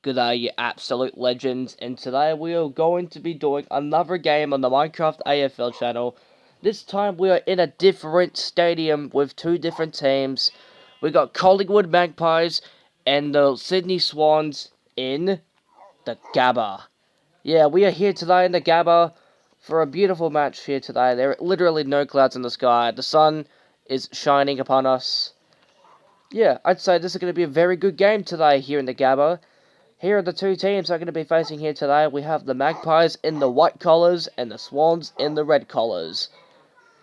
Good day, you absolute legends, and today we are going to be doing another game on the Minecraft AFL channel. This time we are in a different stadium with two different teams. We got Collingwood Magpies and the Sydney Swans in the Gabba. Yeah, we are here today in the Gabba for a beautiful match here today. There are literally no clouds in the sky. The sun is shining upon us. Yeah, I'd say this is going to be a very good game today here in the Gabba. Here are the two teams I'm going to be facing here today. We have the Magpies in the white collars and the Swans in the red collars.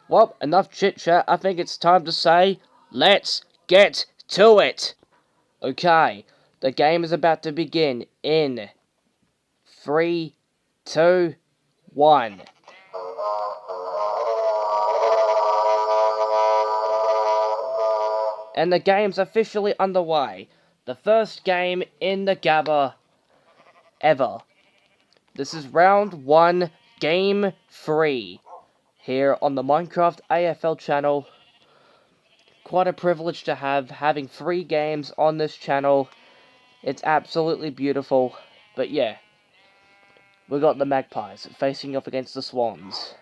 Well, enough chit-chat. I think it's time to say, let's get to it. Okay, the game is about to begin in 3, 2, 1. And the game's officially underway. The first game in the Gabba ever. This is round 1, game 3, here on the Minecraft AFL channel. Quite a privilege to having 3 games on this channel. It's absolutely beautiful. But yeah, we got the Magpies facing off against the Swans.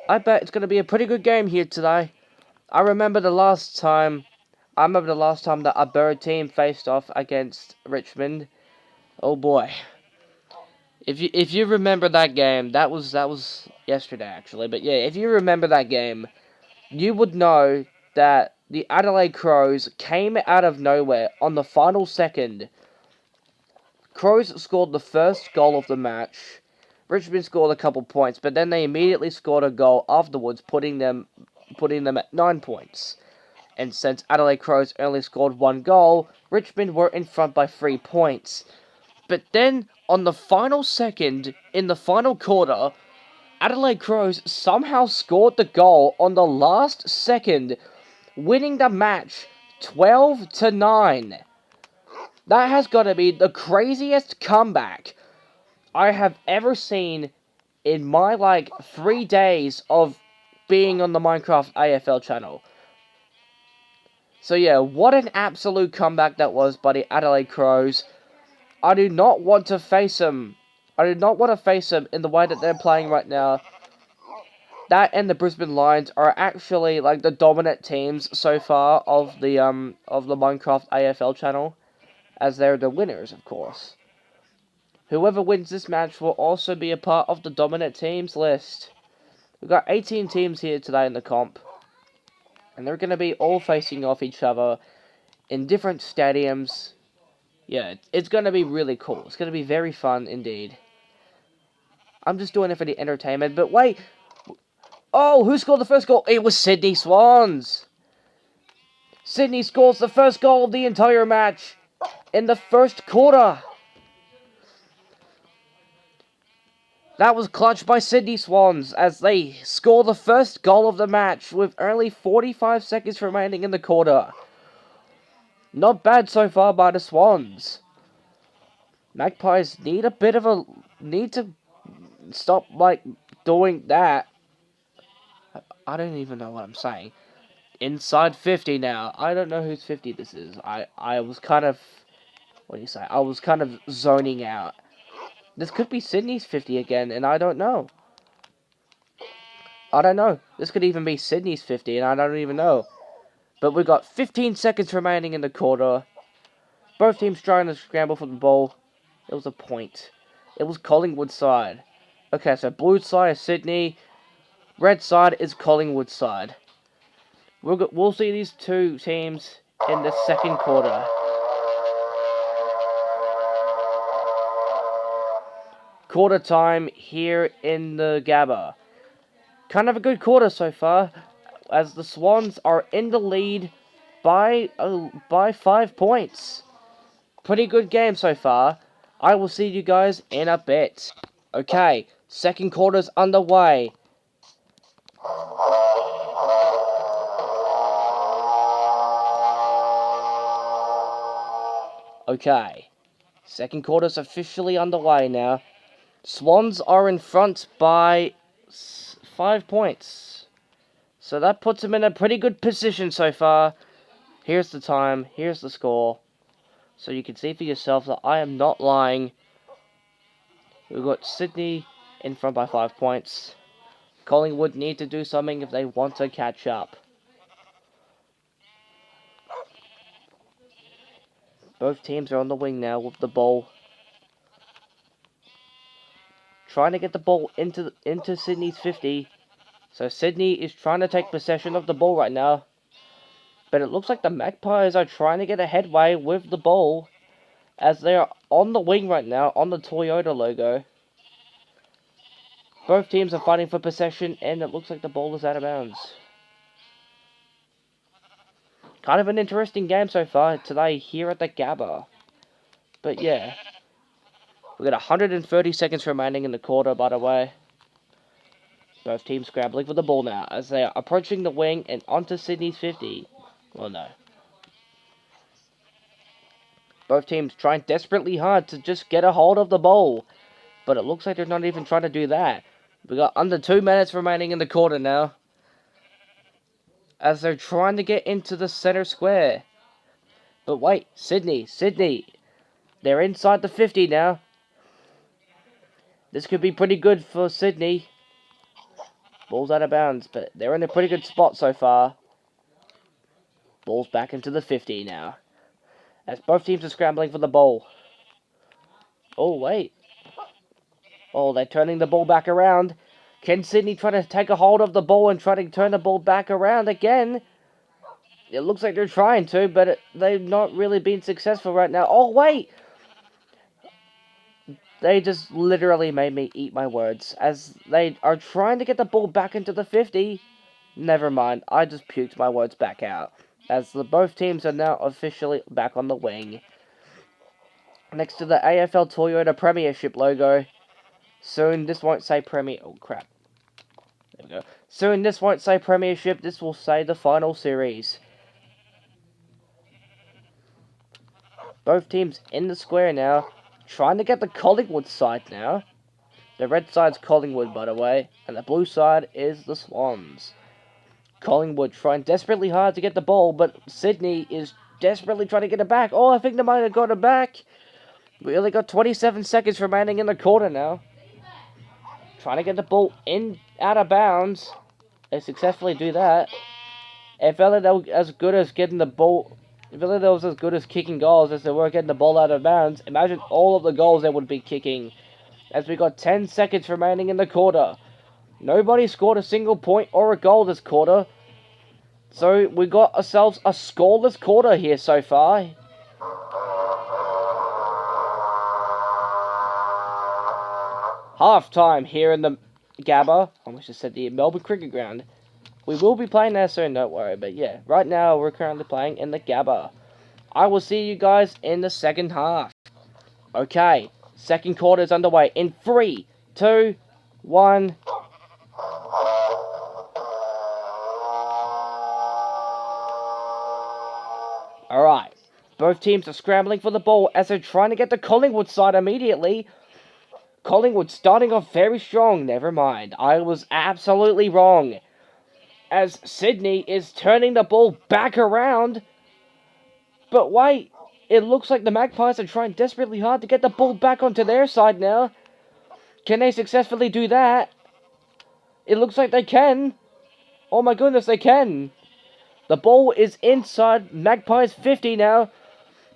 I bet it's going to be a pretty good game here today. I remember the last time that a bird team faced off against Richmond. Oh boy. If you remember that game, that was yesterday actually, but yeah, if you remember that game, you would know that the Adelaide Crows came out of nowhere on the final second. Crows scored the first goal of the match. Richmond scored a couple points, but then they immediately scored a goal afterwards, putting them at 9 points. And since Adelaide Crows only scored 1 goal, Richmond were in front by 3 points. But then, on the final second, in the final quarter, Adelaide Crows somehow scored the goal on the last second, winning the match 12-9. That has got to be the craziest comeback I have ever seen in my, 3 days of being on the Minecraft AFL channel. So yeah, what an absolute comeback that was by the Adelaide Crows. I do not want to face them. I do not want to face them in the way that they're playing right now. That and the Brisbane Lions are actually the dominant teams so far of the Minecraft AFL channel, as they're the winners, of course. Whoever wins this match will also be a part of the dominant teams list. We've got 18 teams here today in the comp, and they're going to be all facing off each other in different stadiums. Yeah, it's going to be really cool. It's going to be very fun indeed. I'm just doing it for the entertainment. But wait. Oh, who scored the first goal? It was Sydney Swans. Sydney scores the first goal of the entire match in the first quarter. That was clutched by Sydney Swans as they score the first goal of the match with only 45 seconds remaining in the quarter. Not bad so far by the Swans. Magpies need to stop doing that. I don't even know what I'm saying. Inside 50 now. I don't know whose 50 this is. I was kind of, what do you say? I was kind of zoning out. This could be Sydney's 50 again, and I don't know. I don't know. This could even be Sydney's 50, and I don't even know. But we've got 15 seconds remaining in the quarter. Both teams trying to scramble for the ball. It was a point. It was Collingwood's side. Okay, so blue side is Sydney. Red side is Collingwood's side. We'll see these two teams in the second quarter. Quarter time here in the Gabba. Kind of a good quarter so far, as the Swans are in the lead by 5 points. Pretty good game so far. I will see you guys in a bit. Okay, second quarter's underway. Okay, second quarter's officially underway now. Swans are in front by 5 points. So that puts them in a pretty good position so far. Here's the time. Here's the score. So you can see for yourself that I am not lying. We've got Sydney in front by 5 points. Collingwood need to do something if they want to catch up. Both teams are on the wing now with the ball. Trying to get the ball into Sydney's 50. So Sydney is trying to take possession of the ball right now. But it looks like the Magpies are trying to get a headway with the ball, as they are on the wing right now, on the Toyota logo. Both teams are fighting for possession, and it looks like the ball is out of bounds. Kind of an interesting game so far today here at the Gabba. But yeah, we've got 130 seconds remaining in the quarter, by the way. Both teams scrambling for the ball now, as they are approaching the wing and onto Sydney's 50. Well, no. Both teams trying desperately hard to just get a hold of the ball. But it looks like they're not even trying to do that. We got under 2 minutes remaining in the quarter now, as they're trying to get into the center square. But wait, Sydney. They're inside the 50 now. This could be pretty good for Sydney. Ball's out of bounds, but they're in a pretty good spot so far. Ball's back into the 50 now, as both teams are scrambling for the ball. Oh, wait. Oh, they're turning the ball back around. Can Sydney try to take a hold of the ball and try to turn the ball back around again? It looks like they're trying to, but they've not really been successful right now. Oh, wait! They just literally made me eat my words, as they are trying to get the ball back into the 50. Never mind, I just puked my words back out, as both teams are now officially back on the wing. Next to the AFL Toyota Premiership logo. Soon this won't say Premier... Oh, crap. There we go. Soon this won't say Premiership, this will say the final series. Both teams in the square now, trying to get the Collingwood side now. The red side's Collingwood, by the way, and the blue side is the Swans. Collingwood trying desperately hard to get the ball, but Sydney is desperately trying to get it back. Oh, I think they might have got it back. We only got 27 seconds remaining in the quarter now. Trying to get the ball out of bounds. They successfully do that. If they were as good as getting the ball, if they was as good as kicking goals as they were getting the ball out of bounds, imagine all of the goals they would be kicking. As we got 10 seconds remaining in the quarter. Nobody scored a single point or a goal this quarter. So we got ourselves a scoreless quarter here so far. Half time here in the Gabba. I almost just said the Melbourne Cricket Ground. We will be playing there soon, don't worry. But yeah, right now we're currently playing in the Gabba. I will see you guys in the second half. Okay, second quarter is underway in 3, 2, 1. Alright, both teams are scrambling for the ball as they're trying to get the Collingwood side immediately. Collingwood starting off very strong. Never mind, I was absolutely wrong. As Sydney is turning the ball back around. But wait, it looks like the Magpies are trying desperately hard to get the ball back onto their side now. Can they successfully do that? It looks like they can. Oh my goodness, they can. The ball is inside Magpies 50 now.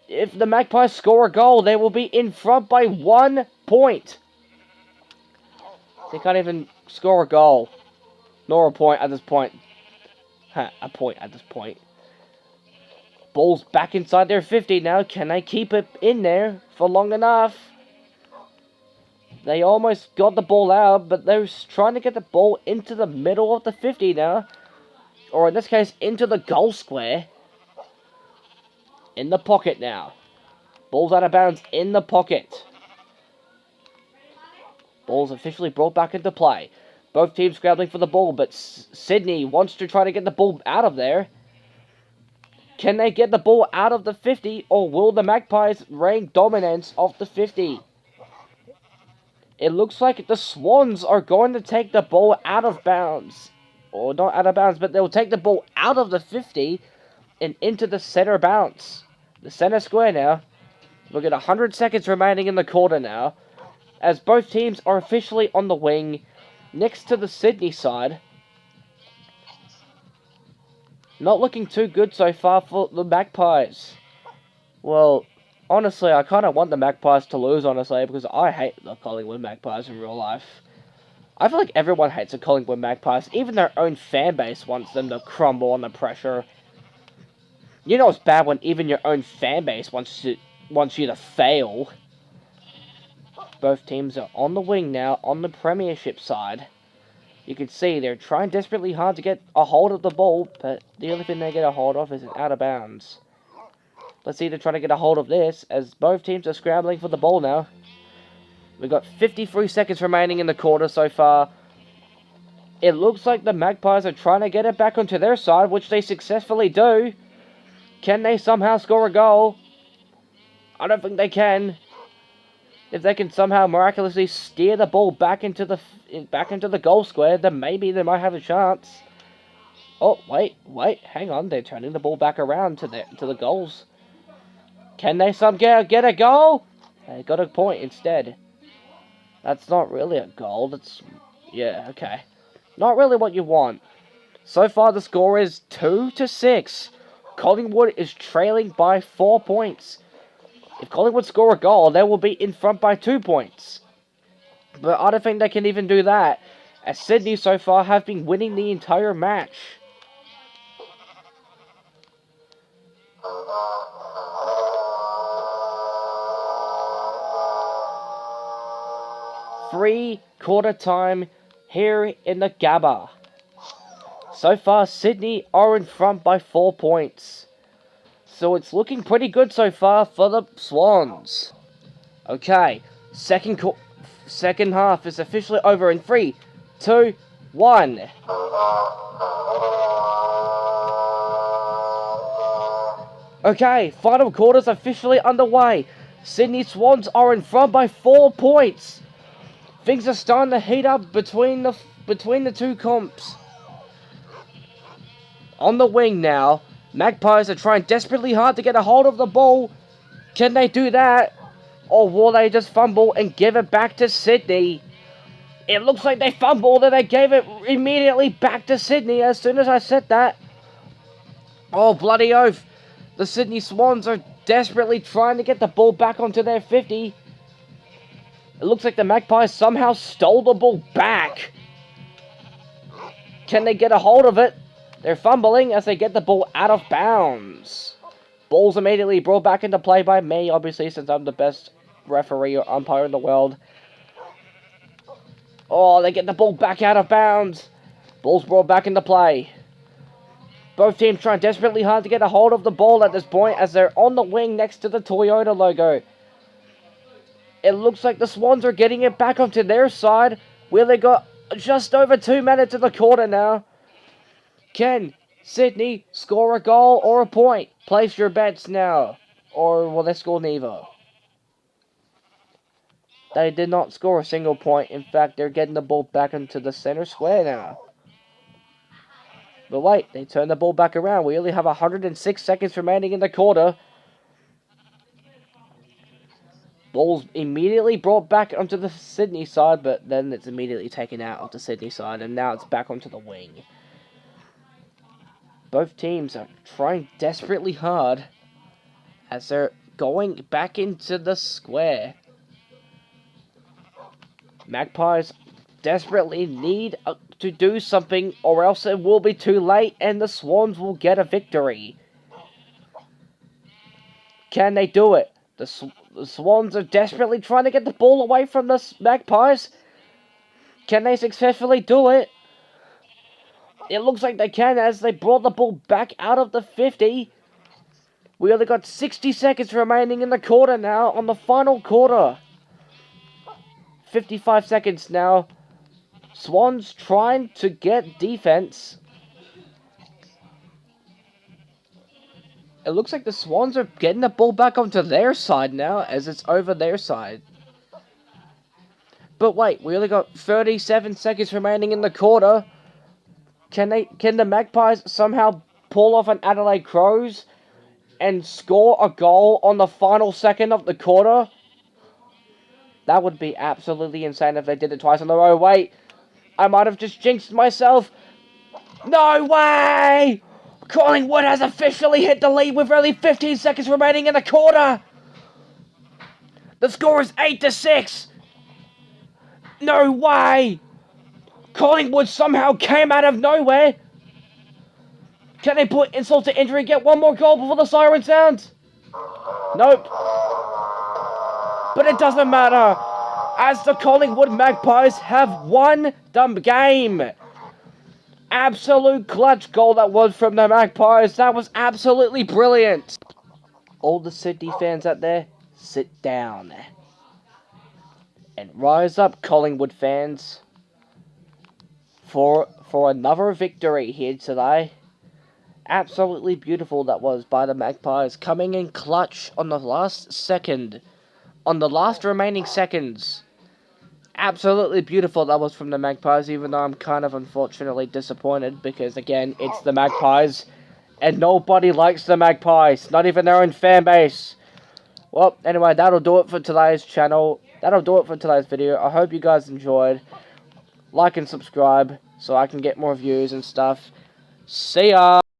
If the Magpies score a goal, they will be in front by 1 point. They can't even score a goal. Nor a point at this point. A point at this point. Ball's back inside their 50 now. Can they keep it in there for long enough? They almost got the ball out, but they're trying to get the ball into the middle of the 50 now. Or in this case, into the goal square. In the pocket now. Ball's out of bounds in the pocket. Ball's officially brought back into play. Both teams scrambling for the ball, but Sydney wants to try to get the ball out of there. Can they get the ball out of the 50, or will the Magpies reign dominance of the 50? It looks like the Swans are going to take the ball out of bounds. Or not out of bounds, but they'll take the ball out of the 50 and into the center bounce. The center square now. We've got 100 seconds remaining in the quarter now, as both teams are officially on the wing next to the Sydney side. Not looking too good so far for the Magpies. Well, honestly, I kind of want the Magpies to lose, honestly, because I hate the Collingwood Magpies in real life. I feel like everyone hates the Collingwood Magpies. Even their own fan base wants them to crumble under pressure. You know it's bad when even your own fan base wants you to fail. Both teams are on the wing now, on the Premiership side. You can see they're trying desperately hard to get a hold of the ball, but the only thing they get a hold of is an out of bounds. Let's see, they're trying to get a hold of this, as both teams are scrambling for the ball now. We've got 53 seconds remaining in the quarter so far. It looks like the Magpies are trying to get it back onto their side, which they successfully do. Can they somehow score a goal? I don't think they can. If they can somehow miraculously steer the ball back into the goal square, then maybe they might have a chance. Oh, wait, hang on. They're turning the ball back around to the goals. Can they somehow get a goal? They got a point instead. That's not really a goal. That's... yeah, okay. Not really what you want. So far, the score is 2-6. Collingwood is trailing by 4 points. If Collingwood score a goal, they will be in front by 2 points. But I don't think they can even do that, as Sydney so far have been winning the entire match. Quarter time here in the Gabba. So far, Sydney are in front by 4 points. So it's looking pretty good so far for the Swans. Okay, second half is officially over in 3, 2, 1. Okay, final quarter's officially underway. Sydney Swans are in front by 4 points. Things are starting to heat up between the two comps. On the wing now, Magpies are trying desperately hard to get a hold of the ball. Can they do that? Or will they just fumble and give it back to Sydney? It looks like they fumbled and they gave it immediately back to Sydney as soon as I said that. Oh, bloody oath. The Sydney Swans are desperately trying to get the ball back onto their 50. It looks like the Magpies somehow stole the ball back. Can they get a hold of it? They're fumbling as they get the ball out of bounds. Ball's immediately brought back into play by me, obviously, since I'm the best referee or umpire in the world. Oh, they get the ball back out of bounds. Ball's brought back into play. Both teams trying desperately hard to get a hold of the ball at this point as they're on the wing next to the Toyota logo. It looks like the Swans are getting it back onto their side, where they got just over 2 minutes in the quarter now. Can Sydney score a goal or a point? Place your bets now. Or will they score neither? They did not score a single point. In fact, they're getting the ball back into the center square now. But wait, they turn the ball back around. We only have 106 seconds remaining in the quarter. Ball's immediately brought back onto the Sydney side, but then it's immediately taken out of the Sydney side, and now it's back onto the wing. Both teams are trying desperately hard as they're going back into the square. Magpies desperately need to do something, or else it will be too late and the Swans will get a victory. Can they do it? The Swans are desperately trying to get the ball away from the Magpies. Can they successfully do it? It looks like they can as they brought the ball back out of the 50. We only got 60 seconds remaining in the quarter now, on the final quarter. 55 seconds now. Swans trying to get defense. It looks like the Swans are getting the ball back onto their side now, as it's over their side. But wait, we only got 37 seconds remaining in the quarter. Can the Magpies somehow pull off an Adelaide Crows and score a goal on the final second of the quarter? That would be absolutely insane if they did it twice in a row. Wait, I might have just jinxed myself. No way! Collingwood has officially hit the lead with only 15 seconds remaining in the quarter. The score is 8-6. No way! Collingwood somehow came out of nowhere. Can they put insult to injury and get one more goal before the siren sounds? Nope. But it doesn't matter, as the Collingwood Magpies have won the game. Absolute clutch goal that was from the Magpies. That was absolutely brilliant. All the Sydney fans out there, sit down. And rise up, Collingwood fans, for another victory here today. Absolutely beautiful that was by the Magpies, coming in clutch on the last second, on the last remaining seconds. Absolutely beautiful that was from the Magpies, even though I'm kind of unfortunately disappointed because, again, it's the Magpies, and nobody likes the Magpies, not even their own fan base. Well, anyway, that'll do it for today's channel. That'll do it for today's video. I hope you guys enjoyed. Like and subscribe so I can get more views and stuff. See ya!